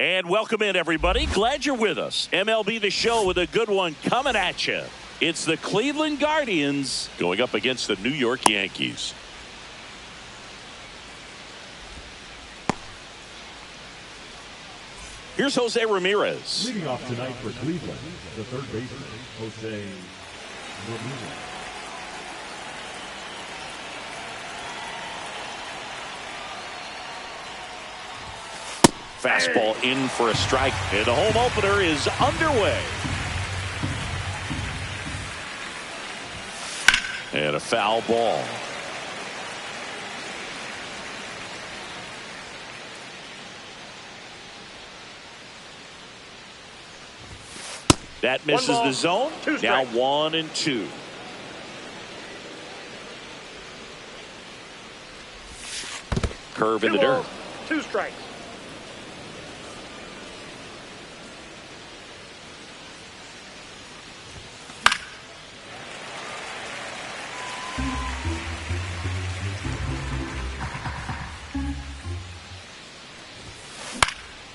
And welcome in, everybody. Glad you're with us. MLB The Show with a good one coming at you. It's the Cleveland Guardians going up against the New York Yankees. Here's Jose Ramirez. Leading off tonight for Cleveland, the third baseman, Jose Ramirez. Fastball in for a strike, and the home opener is underway. And a foul ball. That misses the zone. Now 1-2. Curve in the dirt. 2 strikes.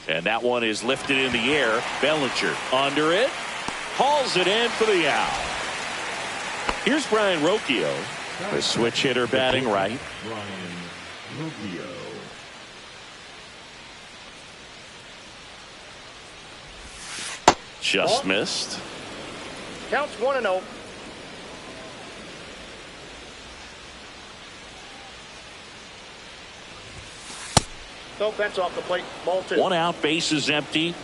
And that one is lifted in the air. Bellinger under it. Hauls it in for the out. Here's Brian Rocchio, the switch hitter batting right. Brian Rocchio. Just missed. Counts 1-0. No fence off the plate. Ball 2. 1 out, base is empty.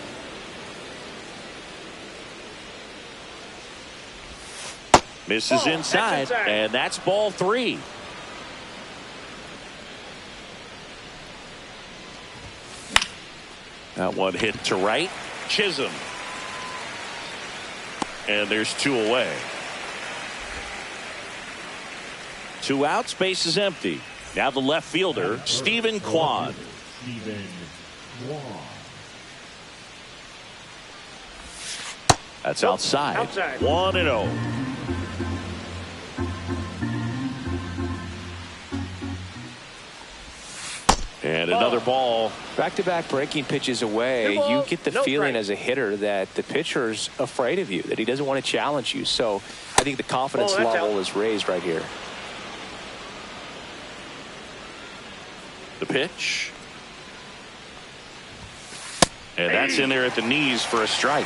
Misses inside, and that's ball 3. That one hit to right. Chisholm. And there's 2 away. 2 outs, base is empty. Now the left fielder, Stephen Kwan. Stephen Kwan. That's outside. 1-0. And another ball. Back-to-back breaking pitches away. You get the feeling as a hitter that the pitcher's afraid of you, that he doesn't want to challenge you. So I think the confidence level is raised right here. The pitch. And that's in there at the knees for a strike.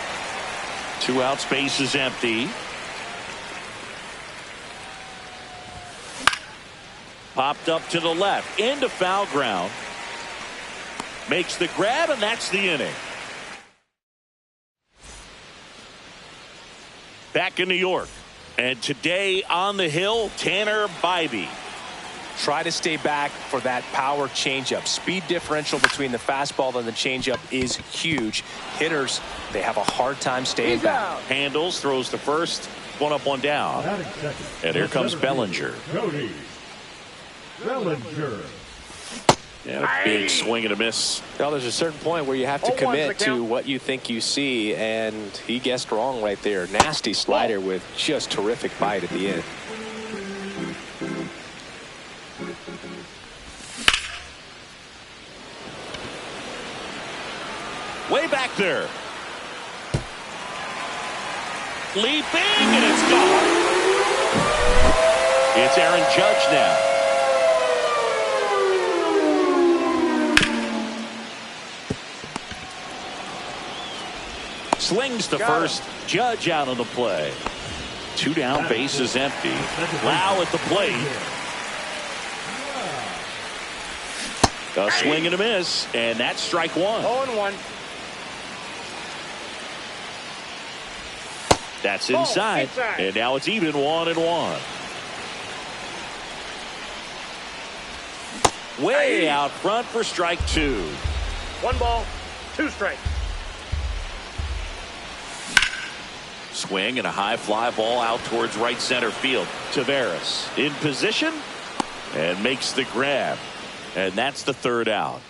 2 outs, base is empty. Popped up to the left, into foul ground. Makes the grab, and that's the inning. Back in New York. And today on the hill, Tanner Bibee. Try to stay back for that power changeup. Speed differential between the fastball and the changeup is huge. Hitters, they have a hard time staying back. Handles, throws to first. 1 up, 1 down. And here comes Bellinger. Cody Bellinger. And a big swing and a miss. Well, there's a certain point where you have to commit to what you think you see, and he guessed wrong right there. Nasty slider with just terrific bite at the end. Way back there. Leaping, and it's gone. It's Aaron Judge now. Slings to first. Judge out on the play. 2 down, base is empty. Lau at the plate. A swing and a miss, and that's strike 1. 0-1. That's inside, and now it's even 1-1. Way out front for strike 2. 1 ball, 2 strikes. Swing and a high fly ball out towards right center field. Taveras in position and makes the grab. And that's the 3rd out.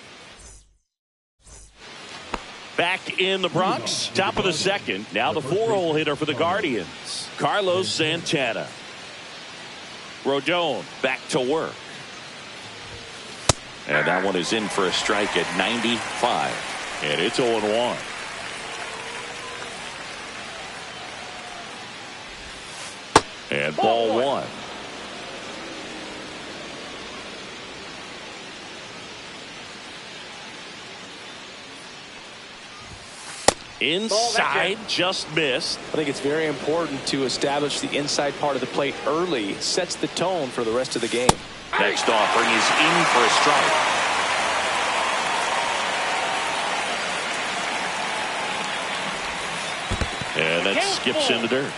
Back in the Bronx, top of the 2nd. Now the 4-hole hitter for the Guardians, Carlos Santana. Rodon back to work. And that one is in for a strike at 95. And it's 0-1. And ball one. Inside, just missed. I think it's very important to establish the inside part of the plate early. It sets the tone for the rest of the game. Next offering is in for a strike. And that skips in the dirt.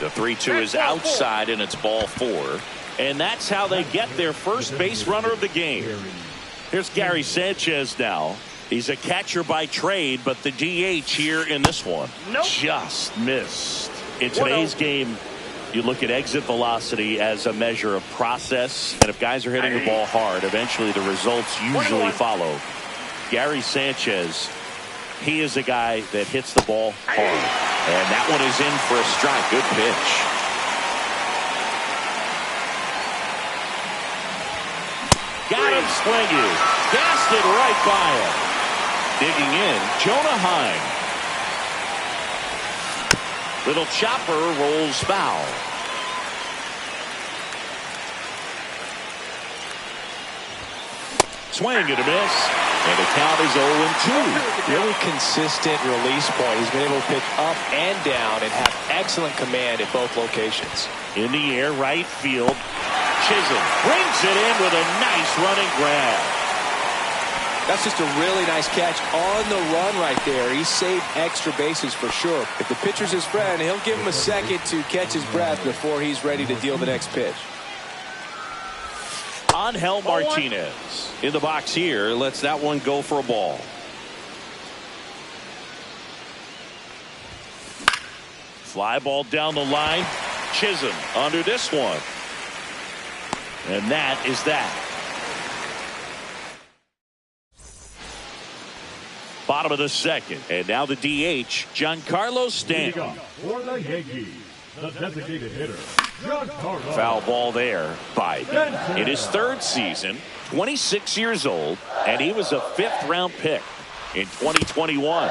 The 3-2 is outside, and it's ball four. And that's how they get their first base runner of the game. Here's Gary Sanchez now. He's a catcher by trade, but the DH here in this one just missed. In today's game, you look at exit velocity as a measure of process. And if guys are hitting the ball hard, eventually the results usually follow. Gary Sanchez, he is a guy that hits the ball hard. And that one is in for a strike. Good pitch. Got him swinging. Gassed it right by him. Digging in, Jonah Heim. Little chopper rolls foul. Swing and a miss. And the count is 0-2. Really consistent release point. He's been able to pick up and down and have excellent command at both locations. In the air, right field. Chisholm brings it in with a nice running grab. That's just a really nice catch on the run right there. He saved extra bases for sure. If the pitcher's his friend, he'll give him a second to catch his breath before he's ready to deal the next pitch. Angel Martinez in the box here. Lets that one go for a ball. Fly ball down the line. Chisholm under this one. And that is that. Bottom of the second. And now the DH, Giancarlo Stanton. For the Yankees, the designated hitter, Giancarlo. Foul ball there by in his third season, 26 years old, and he was a 5th round pick in 2021.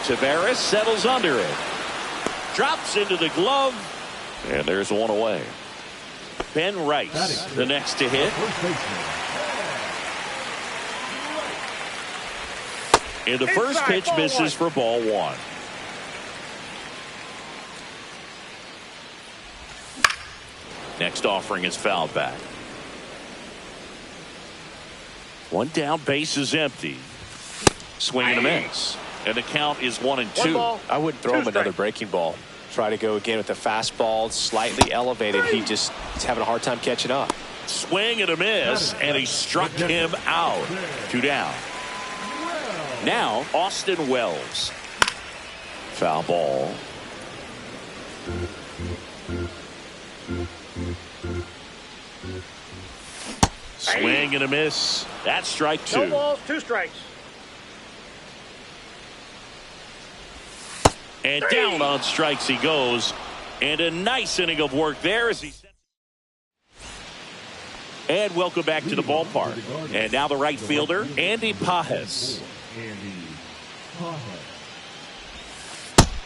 Taveras settles under it. Drops into the glove. And there's one away. Ben Rice, the next to hit. And the first pitch misses for ball one. Next offering is fouled back. One down, base is empty. Swing and a miss. And the count is 1-2. I wouldn't throw him another breaking ball. Try to go again with the fastball, slightly elevated. He's having a hard time catching up. Swing and a miss, and he struck him out. 2 down. Now, Austin Wells. Foul ball. Swing and a miss. That's strike 2. No balls, 2 strikes. And down on strikes he goes. And a nice inning of work there as he. And welcome back to the ballpark. And now the right fielder, Andy Pages.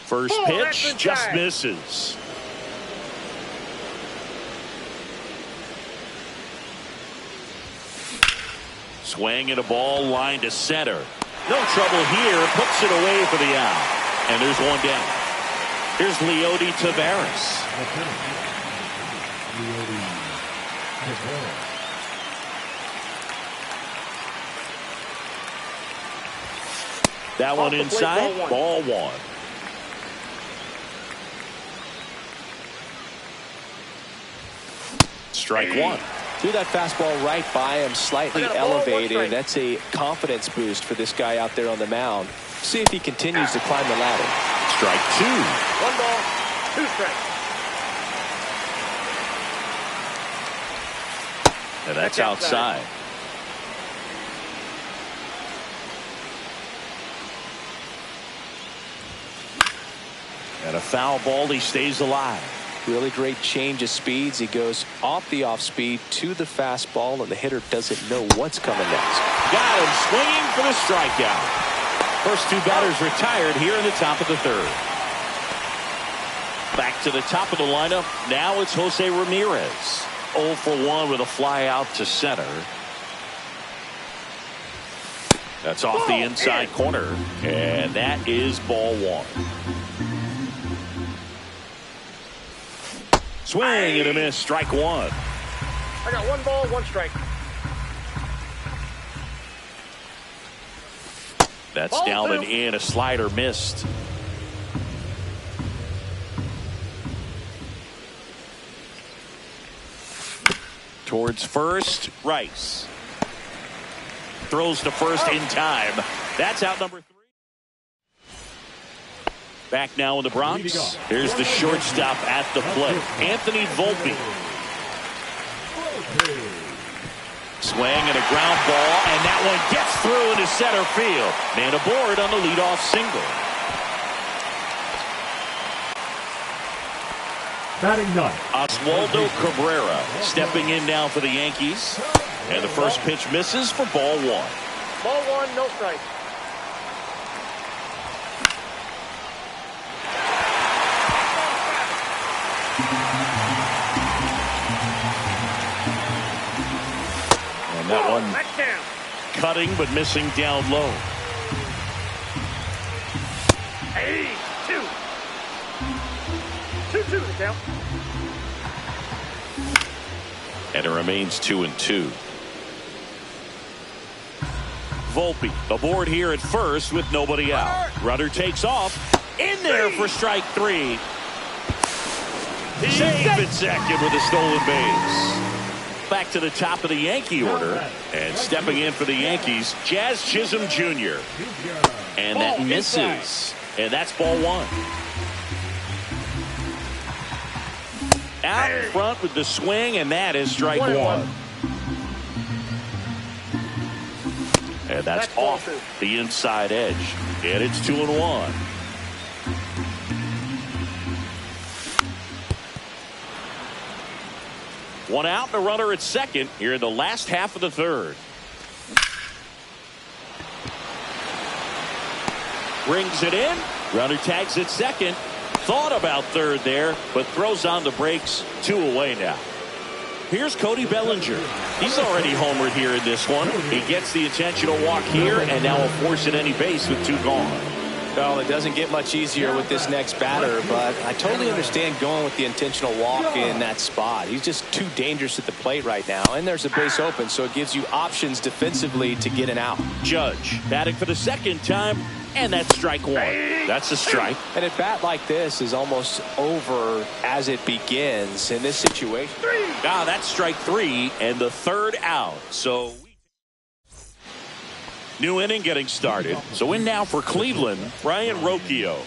First pitch just misses. Swing and a ball line to center. No trouble here. Puts it away for the out. And there's one down. Here's Leody Taveras. That one inside. Ball one. Strike one. Threw that fastball right by him, slightly elevated. That's a confidence boost for this guy out there on the mound. See if he continues to climb the ladder. Strike 2. 1 ball, 2 strikes. And that's outside. And a foul ball. He stays alive. Really great change of speeds. He goes off the off speed to the fastball, and the hitter doesn't know what's coming next. Got him swinging for the strikeout. First two batters retired here in the top of the third. Back to the top of the lineup. Now it's Jose Ramirez. 0 for 1 with a fly out to center. That's off the inside corner, and that is ball 1. Swing and a miss, strike 1. I got 1 ball, 1 strike. That's Ball down 2. and in. A slider missed. Towards first, Rice. Throws to first in time. That's out number 3. Back now in the Bronx. Here's the shortstop at the plate, Anthony Volpe. Swing and a ground ball, and that one gets through into center field. Man aboard on the leadoff single. Batting 9. Oswaldo Cabrera stepping in now for the Yankees. And the first pitch misses for ball 1. Ball 1, no strike. And that one Back down. cutting but missing down low. 2. 2-2 the count. And it remains 2-2. Volpe aboard here at first with nobody out. Rudder takes off. In there for strike 3. Save at second with a stolen base. Back to the top of the Yankee order. And stepping in for the Yankees, Jazz Chisholm Jr. And that misses. And that's ball 1. Out in front with the swing, and that is strike 1. And that's off the inside edge. And it's 2-1. One out and a runner at second here in the last half of the third. Brings it in. Runner tags at second. Thought about third there, but throws on the brakes. 2 away now. Here's Cody Bellinger. He's already homered here in this one. He gets the intentional walk here, and now will force at any base with 2 gone. Well, it doesn't get much easier with this next batter, but I totally understand going with the intentional walk in that spot. He's just too dangerous at the plate right now, and there's a base open, so it gives you options defensively to get an out. Judge batting for the second time, and that's strike 1. That's a strike. And a bat like this is almost over as it begins in this situation. Ah, that's strike 3 and the third out. So new inning getting started. So in now for Cleveland, Brian Rocchio.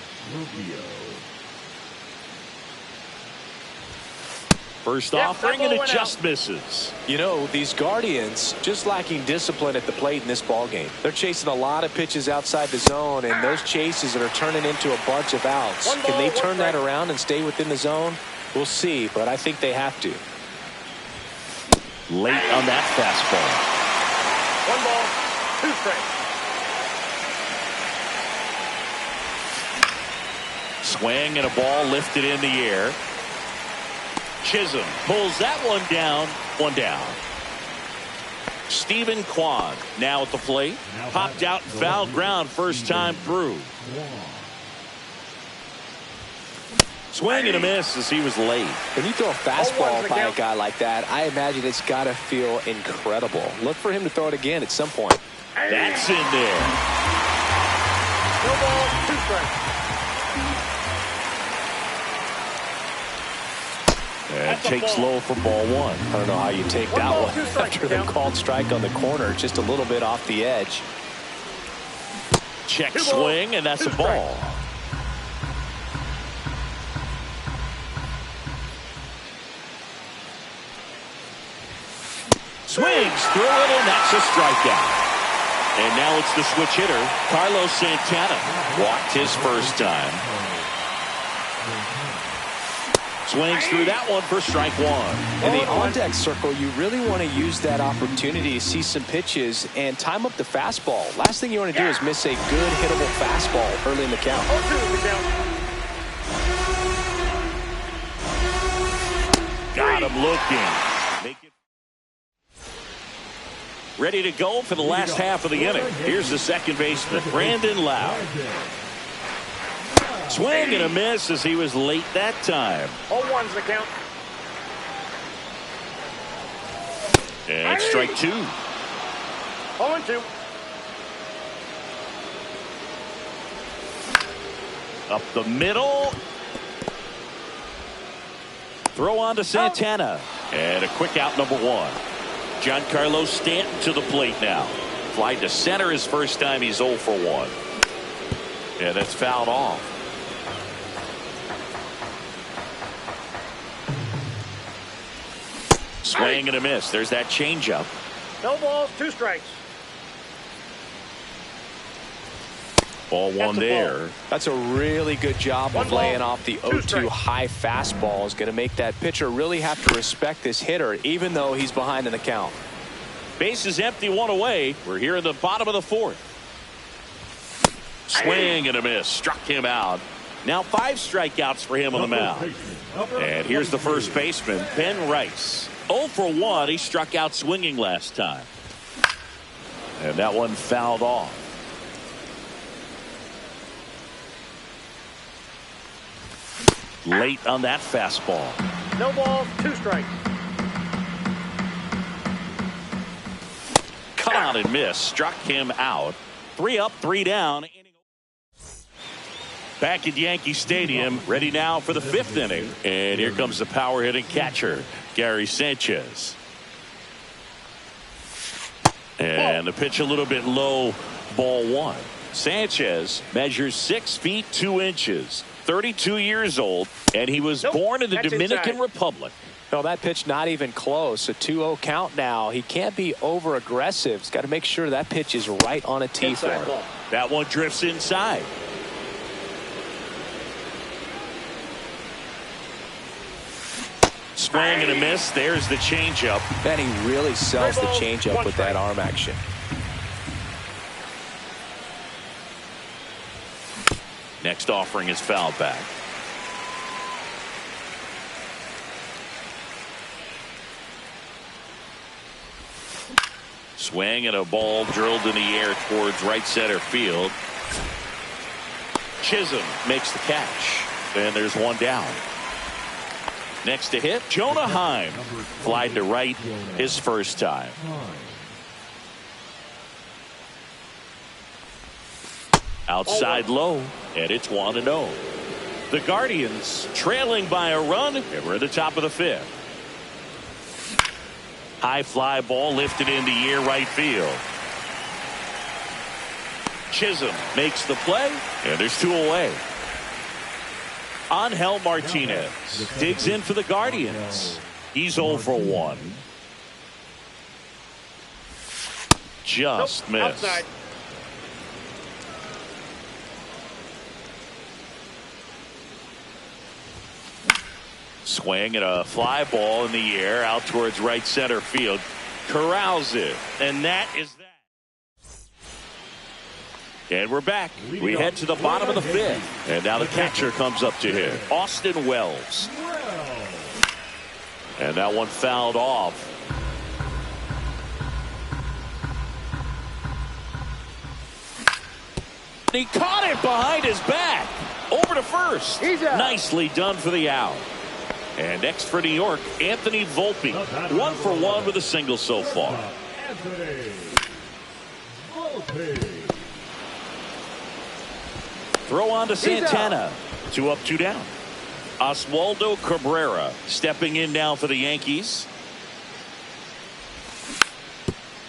First offering, and it just misses. You know, these Guardians just lacking discipline at the plate in this ballgame. They're chasing a lot of pitches outside the zone, and those chases that are turning into a bunch of outs. Can they turn that around and stay within the zone? We'll see, but I think they have to. Late on that fastball. 1 ball, 2 strikes. Swing and a ball lifted in the air. Chisholm pulls that one down. 1 down. Stephen Kwan now at the plate. Popped out and fouled ground first time through. Swing and a miss as he was late. When you throw a fastball by a guy like that, I imagine it's got to feel incredible. Look for him to throw it again at some point. That's in there. 1 ball, 2 strikes. And takes low for ball 1. I don't know how you take that one after the called strike on the corner, just a little bit off the edge. Check swing, and that's a ball. Swings through it, and that's a strikeout. And now it's the switch hitter, Carlos Santana. Walked his first time. Swings through that one for strike one. In the on-deck circle, you really want to use that opportunity to see some pitches and time up the fastball. Last thing you want to do is miss a good hittable fastball early in the count. 0-2 the count. Got him looking. Make it ready to go for the last half of the inning. Here's the second baseman, Brandon Lowe. Swing and a miss as he was late that time. 0-1's the count. And strike two. 0-2. Up the middle. Throw on to Santana. And a quick out, number one. Giancarlo Stanton to the plate now. Fly to center his first time. He's 0 for 1. And that's fouled off. Swing and a miss. There's that changeup. No balls, 2 strikes. Ball one there. That's a really good job of laying off the 0-2 high fastball. Is going to make that pitcher really have to respect this hitter, even though he's behind in the count. Base is empty, 1 away. We're here in the bottom of the 4th. Swing and a miss. Struck him out. Now 5 strikeouts for him on the mound. And here's the first baseman, Ben Rice. 0 for 1. He struck out swinging last time. And that one fouled off. Late on that fastball. No balls, 2 strikes. Cut on and miss. Struck him out. 3 up, 3 down. Back at Yankee Stadium, ready now for the 5th inning. And here comes the power hitting catcher, Gary Sanchez. And the pitch a little bit low, ball 1. Sanchez measures 6 feet 2 inches, 32 years old, and he was born in the Dominican Republic. No, that pitch not even close. A 2-0 count now. He can't be over aggressive. He's got to make sure that pitch is right on a tee for him. That one drifts inside. Swing and a miss. There's the changeup. And he really sells the changeup with that arm action. Next offering is fouled back. Swing and a ball drilled in the air towards right center field. Chisholm makes the catch. And there's one down. Next to hit, Jonah Heim. Flied to right his first time. Outside low, and it's 1-0. The Guardians trailing by a run, and we're at the top of the 5th. High fly ball lifted in the air right field. Chisholm makes the play, and there's 2 away. Angel Martinez digs in for the Guardians. He's 0 for 1. Just missed. Outside. Swing and a fly ball in the air out towards right center field. Corrals it, and that is that. And we're back. We head to the bottom of the 5th. And now the catcher comes up to hit. Austin Wells. And that one fouled off. He caught it behind his back. Over to first. Nicely done for the out. And next for New York, Anthony Volpe. 1 for 1 with a single so far. Throw on to Santana. 2 up, 2 down. Oswaldo Cabrera stepping in now for the Yankees.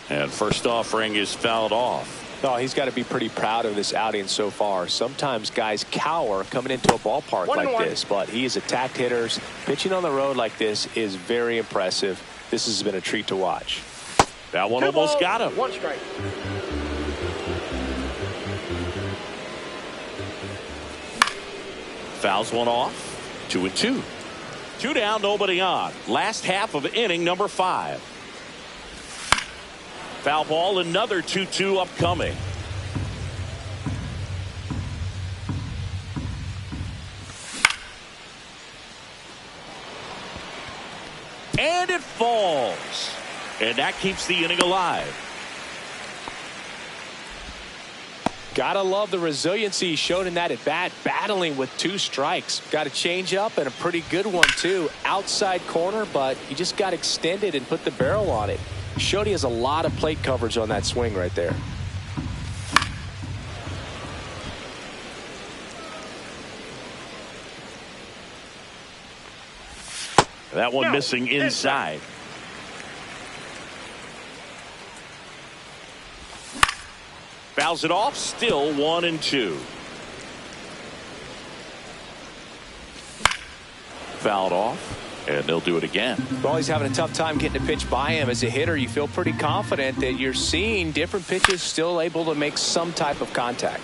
And first offering is fouled off. Oh, he's got to be pretty proud of this outing so far. Sometimes guys cower coming into a ballpark like this, but he has attacked hitters. Pitching on the road like this is very impressive. This has been a treat to watch. That one almost got him. 1 strike. Fouls one off. 2-2. 2 down, nobody on. Last half of inning number 5. Foul ball, another 2-2 upcoming. And it falls. And that keeps the inning alive. Gotta love the resiliency he showed in that at bat, battling with 2 strikes. Got a change up and a pretty good one too. Outside corner, but he just got extended and put the barrel on it. Showed he has a lot of plate coverage on that swing right there. That one missing inside. Fouls it off, still 1-2. Fouled off, and they'll do it again. Well, he's having a tough time getting a pitch by him. As a hitter, you feel pretty confident that you're seeing different pitches still able to make some type of contact.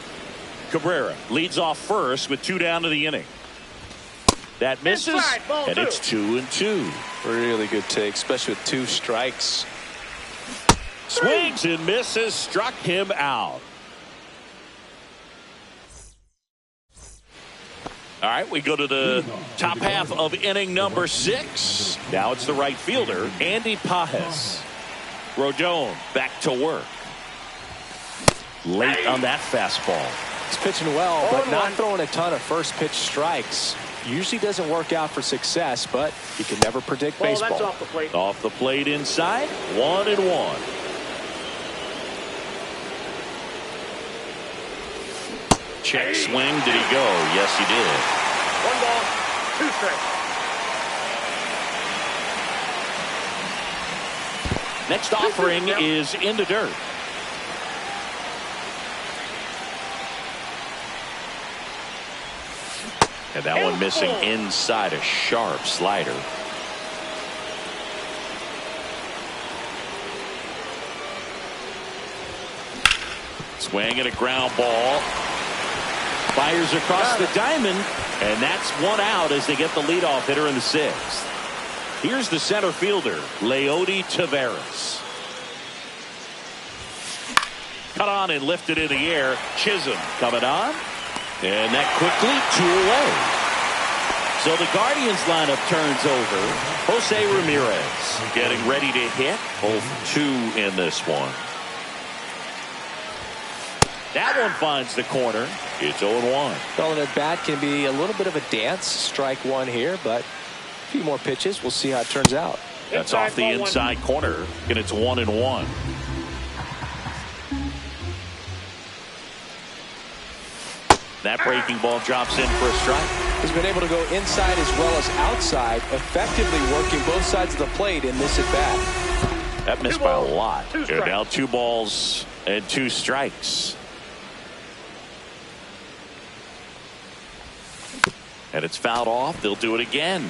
Cabrera leads off first with 2 down to the inning. That misses, and it's 2-2. Really good take, especially with 2 strikes. Swings and misses, struck him out. All right, we go to the top half of inning number 6. Now it's the right fielder, Andy Pages. Rodon back to work. Late on that fastball. He's pitching well, but not throwing a ton of first pitch strikes. Usually doesn't work out for success, but you can never predict baseball. That's off the plate. Off the plate inside, 1-1. Check swing. Did he go? Yes, he did. 1 ball, 2 strikes. Next offering is in the dirt. And that one missing inside, a sharp slider. Swing and a ground ball. Fires across the diamond, and that's 1 out as they get the leadoff hitter in the 6th. Here's the center fielder, Leody Taveras. Cut on and lifted in the air. Chisholm coming on. And that quickly 2 away. So the Guardians lineup turns over. Jose Ramirez getting ready to hit. Both 2 in this one. That one finds the corner. It's 0-1. Well, an at bat can be a little bit of a dance. Strike 1 here, but a few more pitches. We'll see how it turns out. That's off the inside corner, and it's 1-1. That breaking ball drops in for a strike. He's been able to go inside as well as outside, effectively working both sides of the plate in this at bat. That missed by a lot. And now 2 balls and 2 strikes. And it's fouled off. They'll do it again.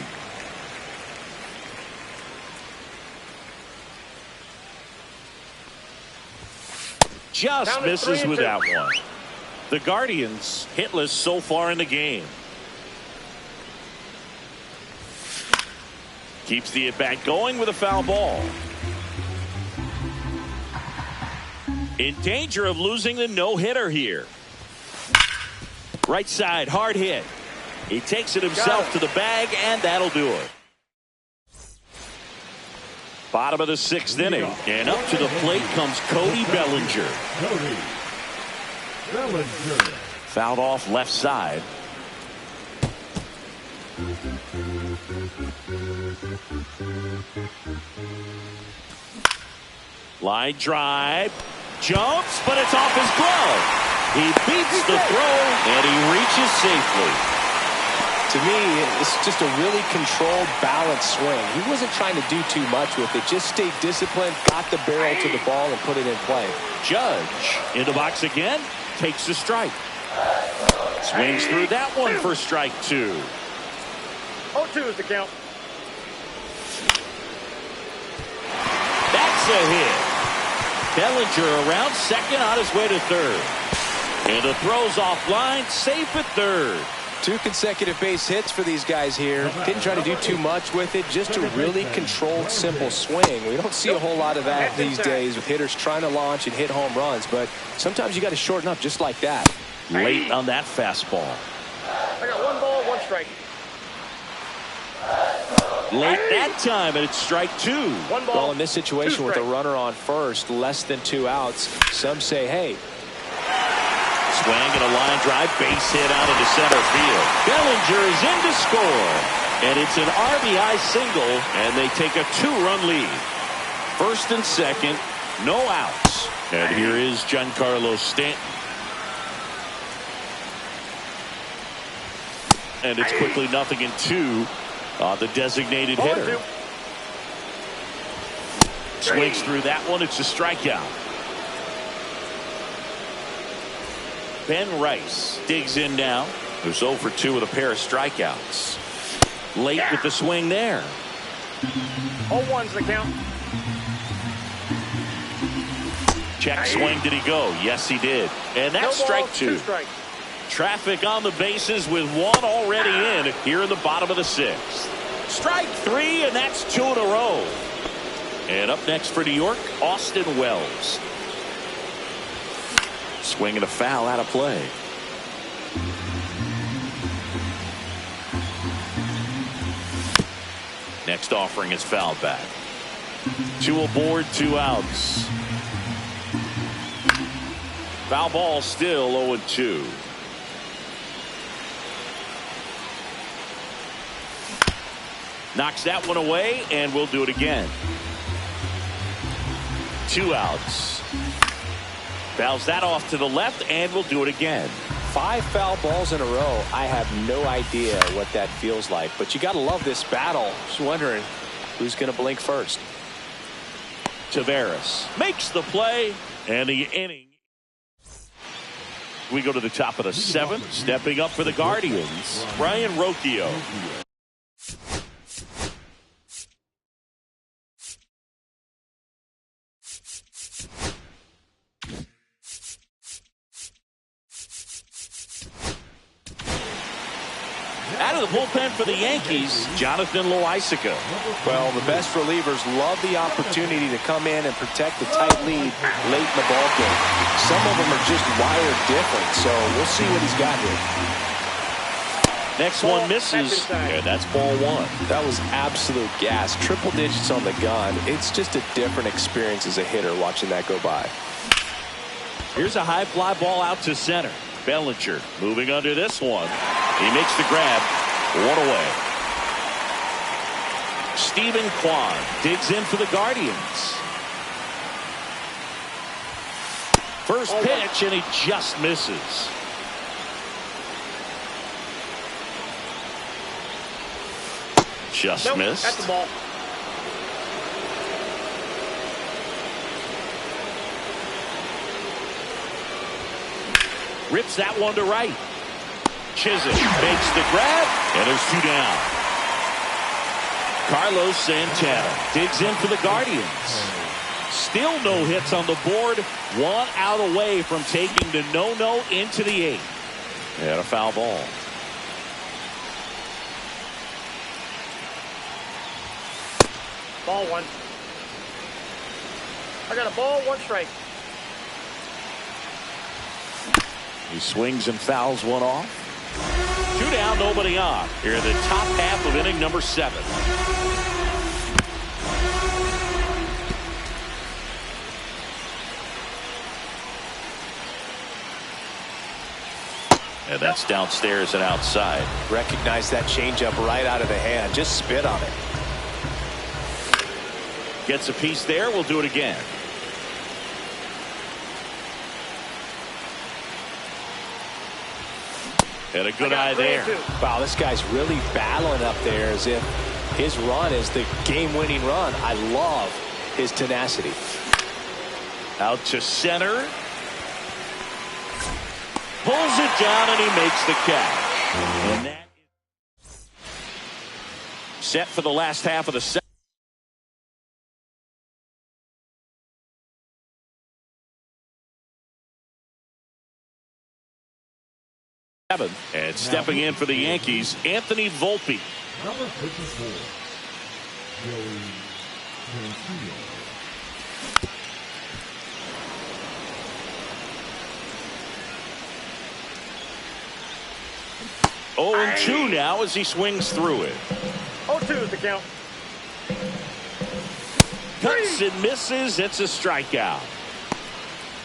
Just misses with that one. The Guardians hitless so far in the game. Keeps the at-bat going with a foul ball. In danger of losing the no-hitter here. Right side, hard hit. He takes it himself to the bag, and that'll do it. Bottom of the 6th inning, and up to the plate comes Cody Bellinger. Cody Bellinger. Fouled off left side. Line drive. Jumps, but it's off his glove. He beats the throw, and he reaches safely. To me, it's just a really controlled, balanced swing. He wasn't trying to do too much with it. Just stayed disciplined, got the barrel to the ball, and put it in play. Judge in the box again, takes the strike. Swings through that one for strike 2. 0-2 is the count. That's a hit. Bellinger around second on his way to third. And the throw's offline, safe at third. 2 consecutive base hits for these guys here. Didn't try to do too much with it, just a really controlled, simple swing. We don't see a whole lot of that these days with hitters trying to launch and hit home runs, but sometimes you got to shorten up just like that. Late on that fastball. I got 1 ball, 1 strike. Late that time, and it's strike 2. 1 ball. Well, in this situation with a runner on first, less than 2 outs, some say, hey. Swing and a line drive, base hit out into center field. Bellinger is in to score. And it's an RBI single, and they take a 2-run lead. First and second, no outs. And here is Giancarlo Stanton. And it's quickly 0-2 on the designated hitter. Swings through that one. It's a strikeout. Ben Rice digs in now. There's 0 for 2 with a pair of strikeouts. Late with the swing there. 0-1's the count. Check swing. Did he go? Yes, he did. And that's strike 2. 2 strikes. Traffic on the bases with 1 already in here in the bottom of the 6th. Strike 3, and that's 2 in a row. And up next for New York, Austin Wells. Swing and a foul out of play. Next offering is fouled back. 2 aboard, 2 outs. Foul ball still 0-2. Knocks that one away, and we'll do it again. 2 outs. Fouls that off to the left, and we'll do it again. 5 foul balls in a row. I have no idea what that feels like, but you got to love this battle. Just wondering who's going to blink first. Taveras makes the play, and the inning. We go to the top of the 7th. Stepping up for the Guardians, Brian Rocchio. Out of the bullpen for the Yankees, Jonathan Loaisiga. Well, the best relievers love the opportunity to come in and protect the tight lead late in the ball game. Some of them are just wired different, so we'll see what he's got here. Next one misses, and that's ball 1. That was absolute gas. Triple digits on the gun. It's just a different experience as a hitter watching that go by. Here's a high fly ball out to center. Bellinger moving under this one. He makes the grab. 1 away. Stephen Kwan digs in for the Guardians. First pitch, and he just misses. Just missed. That's the ball. Rips that one to right. Chisholm makes the grab, and there's 2 down. Carlos Santana digs in for the Guardians. Still no hits on the board. 1 out away from taking the no-no into the 8th. And a foul ball. Ball 1. I got a ball, 1 strike. He swings and fouls 1 off. 2 down, nobody on. Here in the top half of inning number 7. And that's downstairs and outside. Recognize that changeup right out of the hand. Just spit on it. Gets a piece there. We'll do it again. And a good eye there. Wow, this guy's really battling up there as if his run is the game-winning run. I love his tenacity. Out to center. Pulls it down, and he makes the catch. And that is set for the last half of the second. And stepping in for the Yankees, Anthony Volpe. Number 54, Joey Cantillo. Oh, and 2 now as he swings through it. 0-2 is the count. Cuts and misses. It's a strikeout.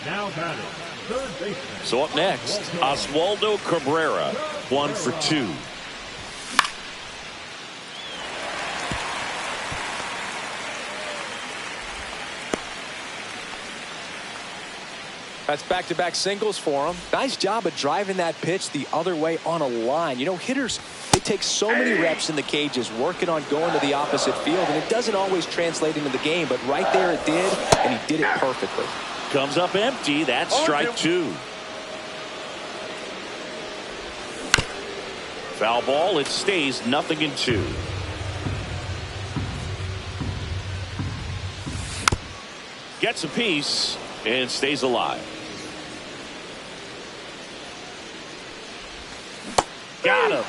Now batting, third baseman. So up next, Oswaldo Cabrera, 1 for 2. That's back-to-back singles for him. Nice job of driving that pitch the other way on a line. You know, hitters, they take so many reps in the cages working on going to the opposite field, and it doesn't always translate into the game, but right there it did, and he did it perfectly. Comes up empty. That's strike 2. Foul ball. It stays 0-2. Gets a piece and stays alive. Got him.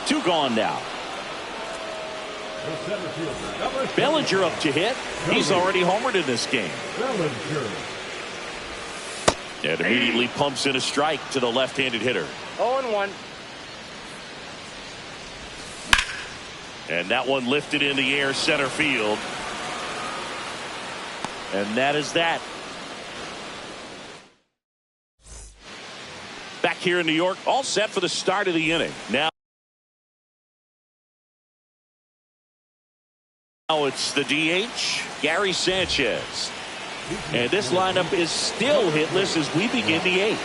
2 gone now. The center fielder, number Bellinger up to hit. He's already homered in this game. Bellinger. And immediately pumps in a strike to the left-handed hitter. 0-1. And that one lifted in the air center field. And that is that. Back here in New York, all set for the start of the inning. Now it's the DH, Gary Sanchez. And this lineup is still hitless as we begin the 8th.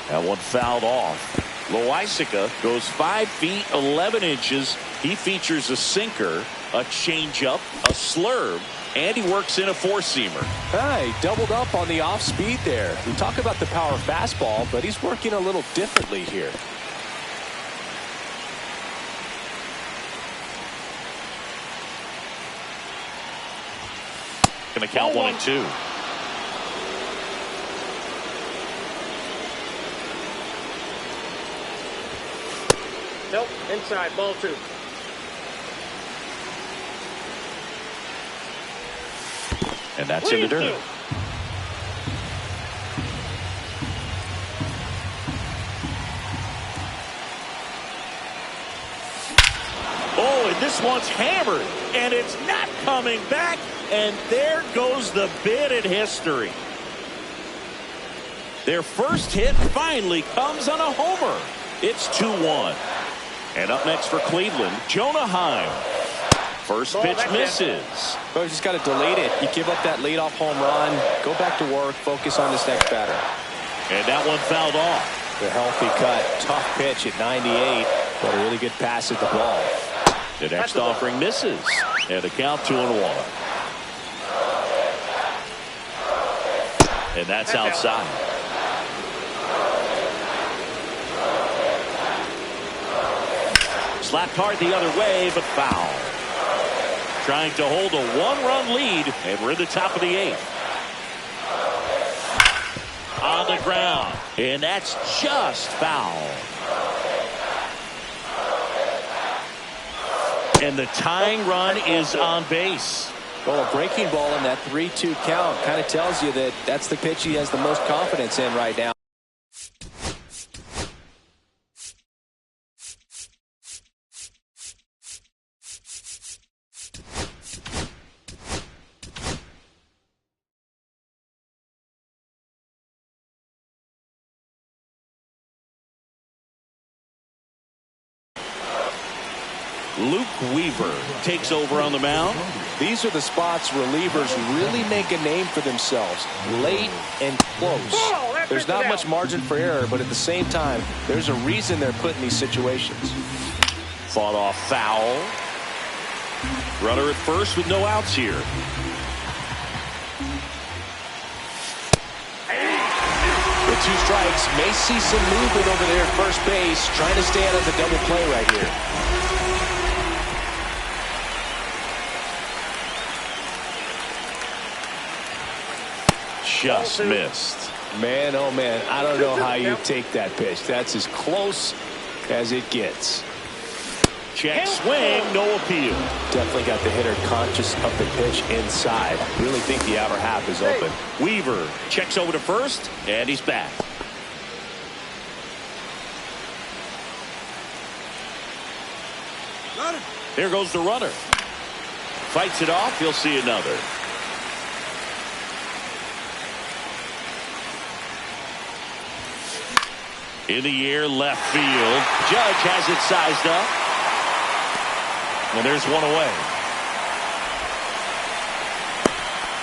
That one fouled off. Loaisiga goes 5 feet 11 inches. He features a sinker, a changeup, a slurve, and he works in a 4-seamer. He doubled up on the off speed there. We talk about the power fastball, but he's working a little differently here. Going to count 1-2. Nope. Inside. Ball 2. And that's in the dirt. Oh, and this one's hammered, and it's not coming back, and there goes the bid in history. Their first hit finally comes on a homer. It's 2-1. And up next for Cleveland, Jonah Heim. First pitch misses. Well, you just got to delete it. You give up that leadoff home run, go back to work, focus on this next batter. And that one fouled off. The healthy cut, tough pitch at 98, but a really good pass at the ball. The next offering misses. And the count 2-1. And that's outside. Slapped hard the other way, but foul. Trying to hold a 1-run lead, and we're in the top of the 8th. On the ground, and that's just foul. And the tying run is on base. Well, a breaking ball in that 3-2 count kind of tells you that that's the pitch he has the most confidence in right now. Luke Weaver takes over on the mound. These are the spots relievers really make a name for themselves, late and close. There's not much margin for error, but at the same time, there's a reason they're put in these situations. Fought off foul. Runner at first with no outs here. With 2 strikes, may see some movement over there at first base, trying to stay out of the double play right here. Just missed. Man, oh man, I don't know how you take that pitch. That's as close as it gets. Check swing, no appeal. Definitely got the hitter conscious of the pitch inside. Really think the outer half is open. Weaver checks over to first, and he's back. There goes the runner. Fights it off. He'll see another. In the air, left field. Judge has it sized up. And there's one away.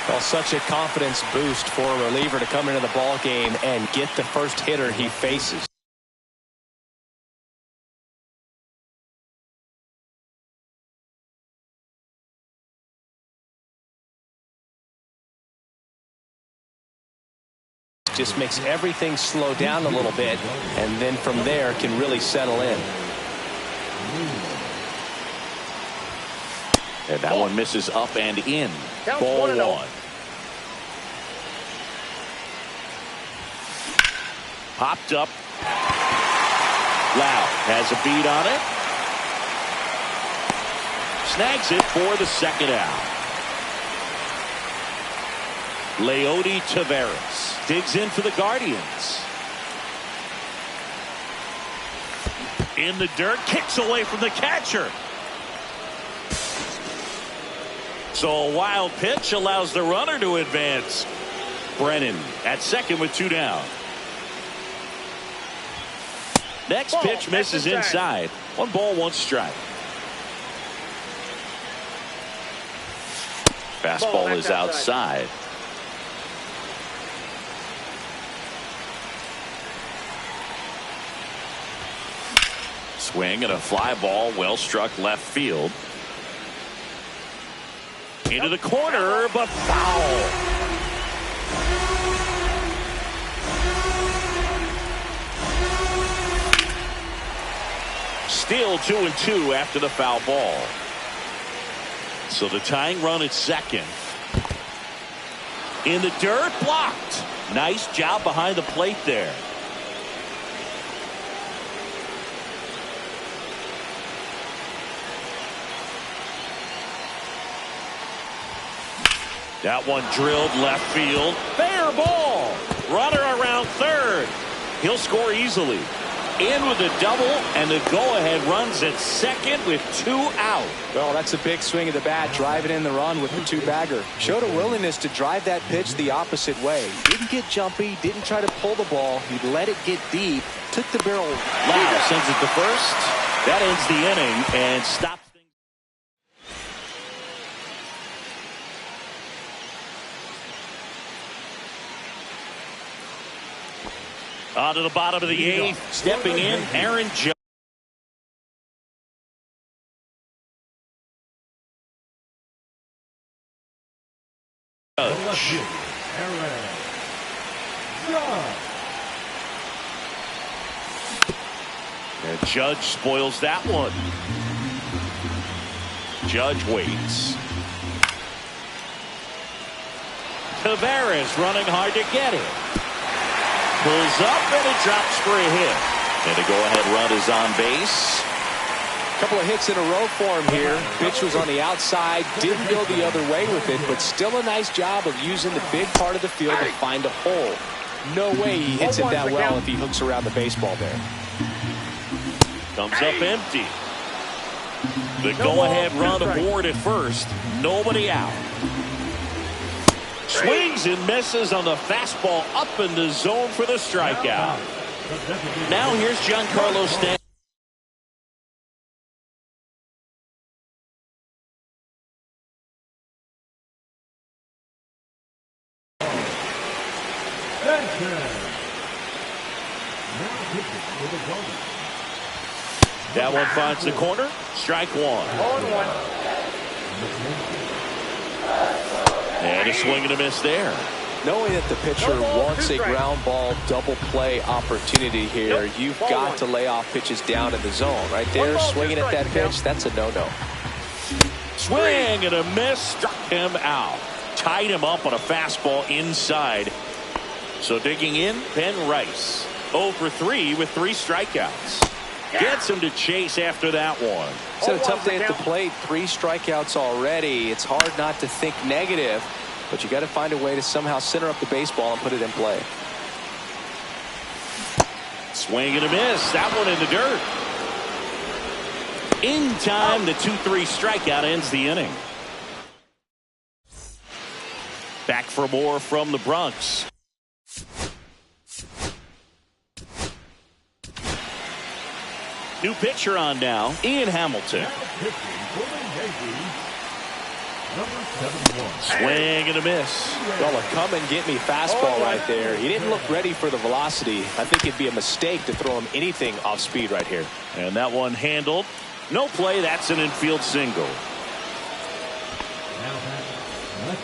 Well, such a confidence boost for a reliever to come into the ball game and get the first hitter he faces. Just makes everything slow down a little bit, and then from there can really settle in. And that one misses up and in. Ball 1. Popped up. Loud has a beat on it. Snags it for the second out. Leody Taveras digs in for the Guardians. In the dirt, kicks away from the catcher. So a wild pitch allows the runner to advance. Brennan at second with 2 down. Next pitch misses inside. 1 ball, 1 strike. Fastball is outside. Swing and a fly ball, well struck left field. Into the corner, but foul. Still 2-2 after the foul ball. So the tying run at second. In the dirt, blocked. Nice job behind the plate there. That one drilled left field. Fair ball. Runner around third. He'll score easily. In with a double, and the go-ahead runs at second with 2 out. Well, that's a big swing of the bat, driving in the run with the 2-bagger. Showed a willingness to drive that pitch the opposite way. Didn't get jumpy, didn't try to pull the ball. He let it get deep, took the barrel. Lau sends it to first. That ends the inning and stops. On to the bottom of the 8th. Stepping in, Aaron Judge. And Judge spoils that one. Judge waits. Taveras running hard to get it. Pulls up and it drops for a hit. And a go-ahead run is on base. A couple of hits in a row for him here. Pitch was on the outside, didn't go the other way with it, but still a nice job of using the big part of the field to find a hole. No way he hits it that well if he hooks around the baseball there. Comes up empty. The go-ahead run aboard at first. Nobody out. Swings and misses on the fastball up in the zone for the strikeout. Now here's Giancarlo Stanton. That one finds the corner. Strike 1. 0-1. And a swing and a miss there. Knowing that the pitcher wants a ground ball double play opportunity here, you've got to lay off pitches down in the zone. Right there, swinging at that pitch, that's a no-no. Swing and a miss, struck him out. Tied him up on a fastball inside. So digging in, Ben Rice. 0 for 3 with 3 strikeouts. Gets him to chase after that one. It's a tough day at the plate. 3 strikeouts already. It's hard not to think negative, but you got to find a way to somehow center up the baseball and put it in play. Swing and a miss. That one in the dirt. In time, the 2-3 strikeout ends the inning. Back for more from the Bronx. New pitcher on now, Ian Hamilton. Swing and a miss. Well, a come and get me fastball right there. He didn't look ready for the velocity. I think it'd be a mistake to throw him anything off speed right here. And that one handled. No play. That's an infield single.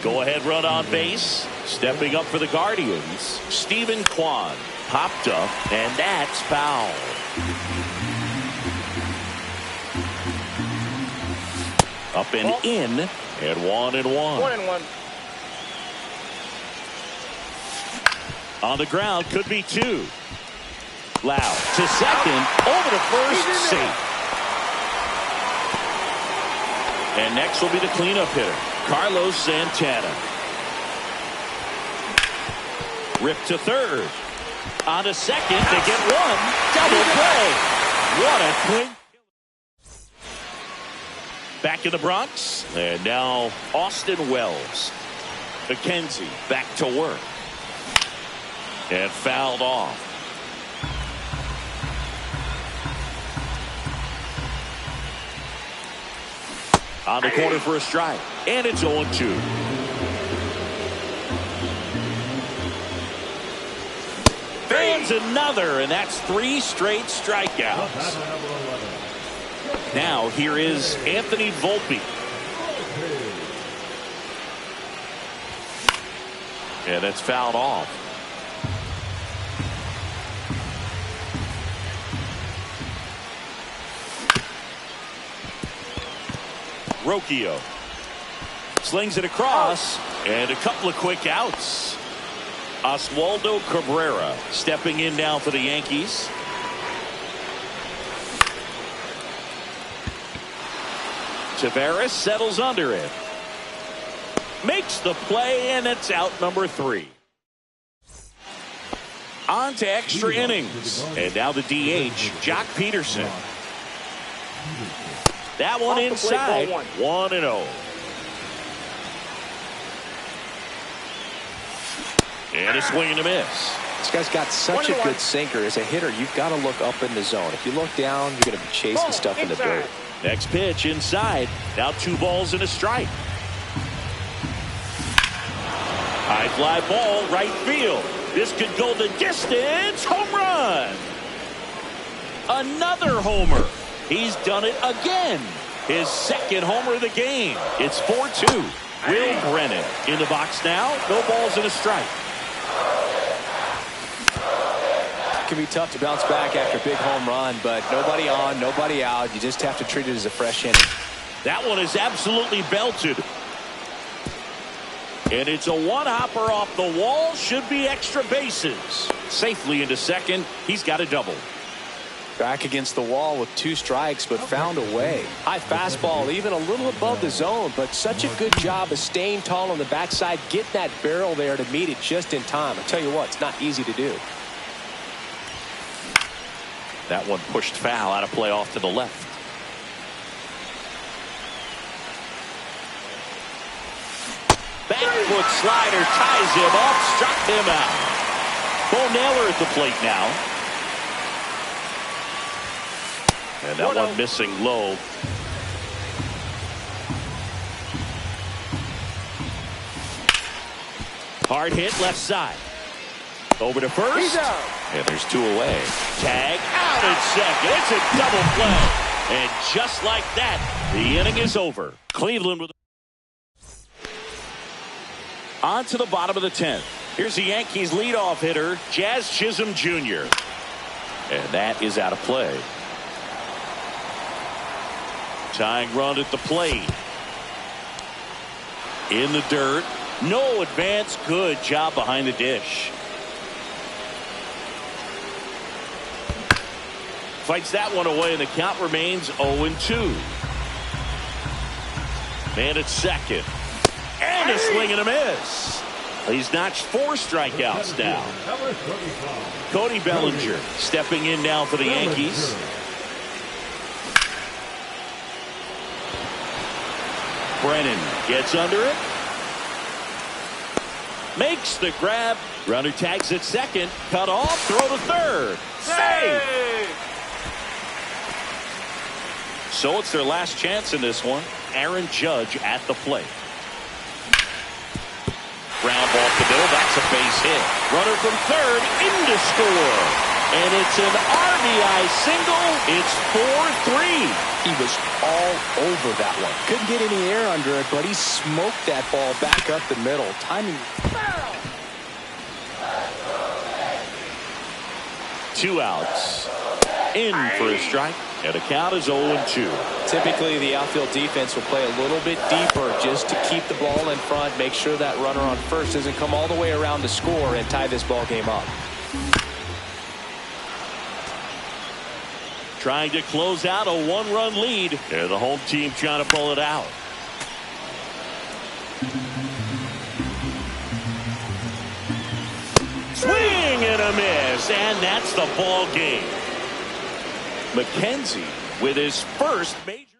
Go ahead run on base. Stepping up for the Guardians, Stephen Kwan. Popped up, and that's foul. Up and in, and 1-1. 1-1. On the ground, could be 2. Lau to second, over to first, safe. And next will be the cleanup hitter, Carlos Santana. Ripped to third. On to second, they get 1. Double play. What a clean. Back in the Bronx, and now Austin Wells. McKenzie back to work. And fouled off. On the corner for a strike. And it's 0-2. Fans another, and that's 3 straight strikeouts. Now here is Anthony Volpe. And that's fouled off. Rocchio slings it across, and a couple of quick outs. Oswaldo Cabrera stepping in now for the Yankees. Tavares settles under it. Makes the play, and it's out number 3. On to extra innings. And now the DH, Jock Peterson. That one inside. 1-0. And a swing and a miss. This guy's got such a good sinker. As a hitter, you've got to look up in the zone. If you look down, you're going to be chasing stuff in the dirt. Next pitch inside. Now 2 balls and a strike. High fly ball, right field. This could go the distance. Home run. Another homer. He's done it again. His second homer of the game. It's 4-2. Will Brennan in the box now. No balls and a strike. It can be tough to bounce back after a big home run, but nobody on, nobody out. You just have to treat it as a fresh inning. That one is absolutely belted. And it's a one-hopper off the wall. Should be extra bases. Safely into second. He's got a double. Back against the wall with 2 strikes, but found a way. High fastball, even a little above the zone, but such a good job of staying tall on the backside, getting that barrel there to meet it just in time. I tell you what, it's not easy to do. That one pushed foul, out of play off to the left. Back foot slider ties him up, struck him out. Bo Naylor at the plate now. And that one missing low. Hard hit left side. Over to first. He's out. And there's 2 away. Tag out at second. It's a double play. And just like that, the inning is over. Cleveland with. On to the bottom of the 10th. Here's the Yankees leadoff hitter, Jazz Chisholm Jr. And that is out of play. Tying run at the plate. In the dirt. No advance. Good job behind the dish. fights that one away, and the count remains 0-2. Man at second. And a swing and a miss. He's notched 4 strikeouts now. Cody Bellinger stepping in now for the Yankees. Brennan gets under it. Makes the grab. Runner tags at second. Cut off. Throw to third. Save! So it's their last chance in this one. Aaron Judge at the plate. Ground ball to middle. That's a base hit. Runner from third in to score. And it's an RBI single. It's 4-3. He was all over that one. Couldn't get any air under it, but he smoked that ball back up the middle. Timing. 2 outs. In for a strike. And the count is 0-2. Typically, the outfield defense will play a little bit deeper just to keep the ball in front, make sure that runner on first doesn't come all the way around to score and tie this ball game up. Trying to close out a 1-run lead. They're the home team trying to pull it out. Swing and a miss, and that's the ball game. McKenzie with his first major.